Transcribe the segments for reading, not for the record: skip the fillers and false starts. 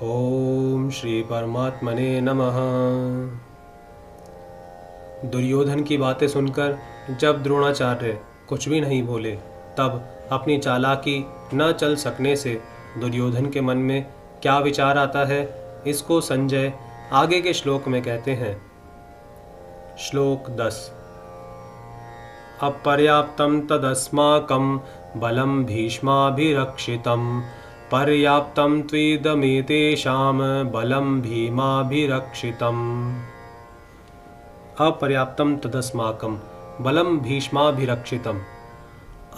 ओम श्री परमात्मने नमः। दुर्योधन की बातें सुनकर जब द्रोणाचार्य कुछ भी नहीं बोले, तब अपनी चालाकी न चल सकने से दुर्योधन के मन में क्या विचार आता है, इसको संजय आगे के श्लोक में कहते हैं। श्लोक 10। अपर्याप्तं तदस्माकं बलं भीष्माभिरक्षितं पर्याप्तं त्वेदमेतेषां बलं भीमाभिरक्षितम्। अपर्याप्तं तदस्माकं बलं भीष्माभिरक्षितम्।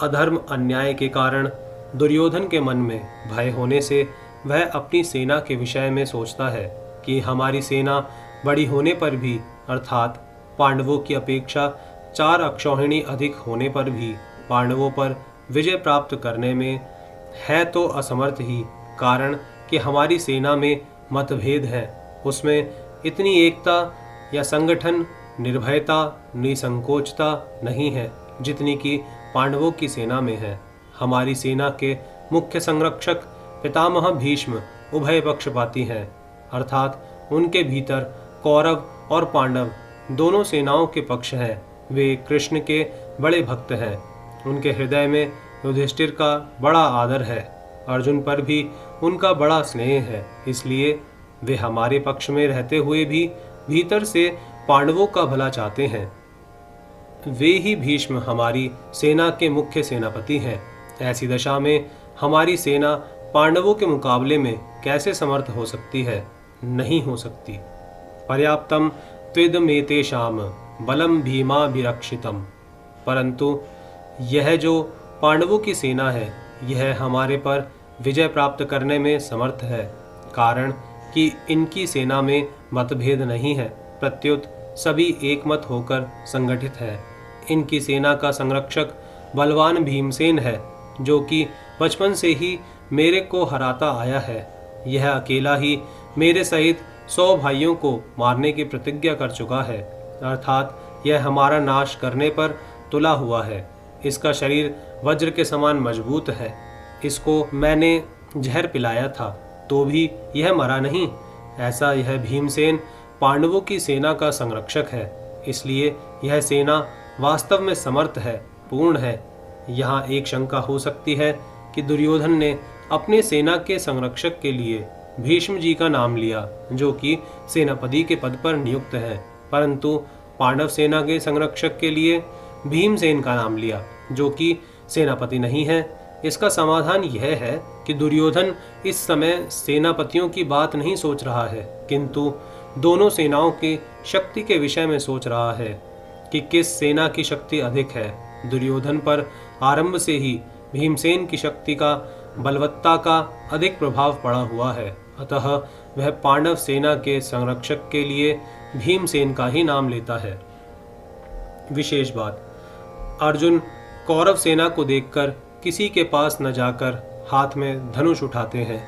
अधर्म अन्याय के कारण दुर्योधन के मन में भय होने से वह अपनी सेना के विषय में सोचता है कि हमारी सेना बड़ी होने पर भी, अर्थात पांडवों की अपेक्षा 4 अक्षौहिणी अधिक होने पर भी पांडवों पर विजय प्राप्त करने में है तो असमर्थ ही, कारण कि हमारी सेना में मतभेद है, उसमें इतनी एकता या संगठन, निर्भयता, निसंकोचता नहीं है जितनी कि पांडवों की सेना में है। हमारी सेना के मुख्य संरक्षक पितामह भीष्म उभय पक्षपाती हैं, अर्थात उनके भीतर कौरव और पांडव दोनों सेनाओं के पक्ष हैं। वे कृष्ण के बड़े भक्त हैं। उनके हृदय में युधिष्ठिर का बड़ा आदर है, अर्जुन पर भी उनका बड़ा स्नेह है, इसलिए वे हमारे पक्ष में रहते हुए भी भीतर से पांडवों का भला चाहते हैं। वे ही भीष्म हमारी सेना के मुख्य सेनापति हैं। ऐसी दशा में हमारी सेना पांडवों के मुकाबले में कैसे समर्थ हो सकती है? नहीं हो सकती। पर्याप्तम त्वेदमेतेषाम बलम भीमाभिरक्षितम। परंतु यह जो पांडवों की सेना है, यह हमारे पर विजय प्राप्त करने में समर्थ है, कारण कि इनकी सेना में मतभेद नहीं है, प्रत्युत सभी एकमत होकर संगठित है। इनकी सेना का संरक्षक बलवान भीमसेन है, जो कि बचपन से ही मेरे को हराता आया है। यह अकेला ही मेरे सहित 100 भाइयों को मारने की प्रतिज्ञा कर चुका है, अर्थात यह हमारा नाश करने पर तुला हुआ है। इसका शरीर वज्र के समान मजबूत है। इसको मैंने जहर पिलाया था तो भी यह मरा नहीं। ऐसा यह भीमसेन पांडवों की सेना का संरक्षक है, इसलिए यह सेना वास्तव में समर्थ है, पूर्ण है। यहाँ एक शंका हो सकती है कि दुर्योधन ने अपने सेना के संरक्षक के लिए भीष्म जी का नाम लिया, जो कि सेनापति के पद पर नियुक्त है, परंतु पांडव सेना के संरक्षक के लिए भीमसेन का नाम लिया, जो कि सेनापति नहीं है। इसका समाधान यह है कि दुर्योधन इस समय सेनापतियों की बात नहीं सोच रहा है, किंतु दोनों सेनाओं की शक्ति के विषय में सोच रहा है कि किस सेना की शक्ति अधिक है। दुर्योधन पर आरंभ से ही भीमसेन की शक्ति का, बलवत्ता का अधिक प्रभाव पड़ा हुआ है, अतः वह पांडव सेना के संरक्षक के लिए भीमसेन का ही नाम लेता है। विशेष बात, अर्जुन कौरव सेना को देखकर किसी के पास न जाकर हाथ में धनुष उठाते हैं।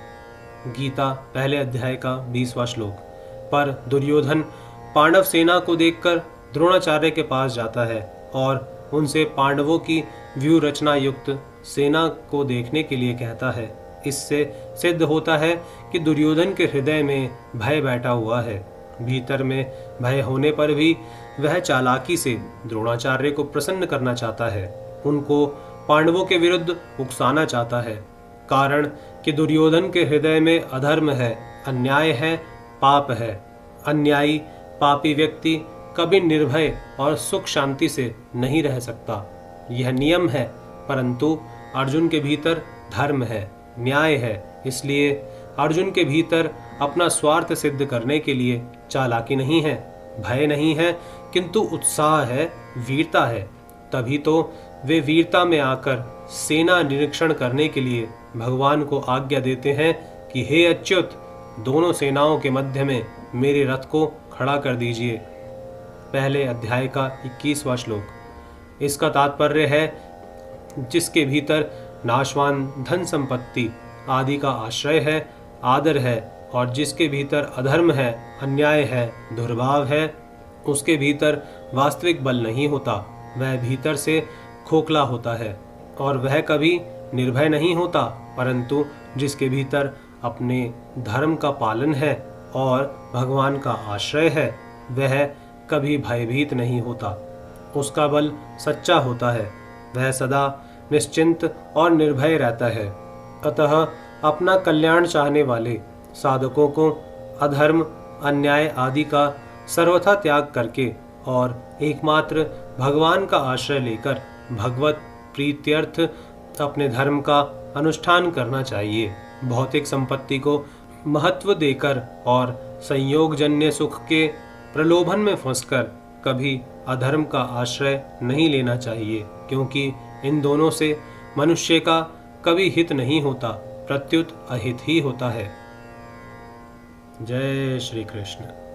गीता पहले अध्याय का 20वां श्लोक। पर दुर्योधन पांडव सेना को देखकर द्रोणाचार्य के पास जाता है और उनसे पांडवों की व्यूह रचना युक्त सेना को देखने के लिए कहता है। इससे सिद्ध होता है कि दुर्योधन के हृदय में भय बैठा हुआ है। भीतर में भय होने पर भी वह चालाकी से द्रोणाचार्य को प्रसन्न करना चाहता है, उनको पांडवों के विरुद्ध उकसाना चाहता है, कारण कि दुर्योधन के हृदय में अधर्म है, अन्याय है, पाप है। अन्यायी पापी व्यक्ति कभी निर्भय और सुख शांति से नहीं रह सकता, यह नियम है। परंतु अर्जुन के भीतर धर्म है, न्याय है, इसलिए अर्जुन के भीतर अपना स्वार्थ सिद्ध करने के लिए चालाकी नहीं है, भय नहीं है, किंतु उत्साह है, वीरता है। तभी तो वे वीरता में आकर सेना निरीक्षण करने के लिए भगवान को आज्ञा देते हैं कि हे अच्युत, दोनों सेनाओं के मध्य में मेरे रथ को खड़ा कर दीजिए। पहले अध्याय का 21वां श्लोक। इसका तात्पर्य है, जिसके भीतर नाशवान धन संपत्ति आदि का आश्रय है, आदर है, और जिसके भीतर अधर्म है, अन्याय है, दुर्भाव है, उसके भीतर वास्तविक बल नहीं होता। वह भीतर से खोखला होता है और वह कभी निर्भय नहीं होता, परंतु जिसके भीतर अपने धर्म का पालन है और भगवान का आश्रय है, वह कभी भयभीत नहीं होता। उसका बल सच्चा होता है, वह सदा निश्चिंत और निर्भय रहता है। अतः अपना कल्याण चाहने वाले साधकों को अधर्म, अन्याय आदि का सर्वथा त्याग करके और एकमात्र भगवान का आश्रय लेकर भगवत प्रीत्यर्थ अपने धर्म का अनुष्ठान करना चाहिए। भौतिक संपत्ति को महत्व देकर और संयोगजन्य सुख के प्रलोभन में फंसकर कभी अधर्म का आश्रय नहीं लेना चाहिए, क्योंकि इन दोनों से मनुष्य का कभी हित नहीं होता, प्रत्युत अहित ही होता है। जय श्री कृष्ण।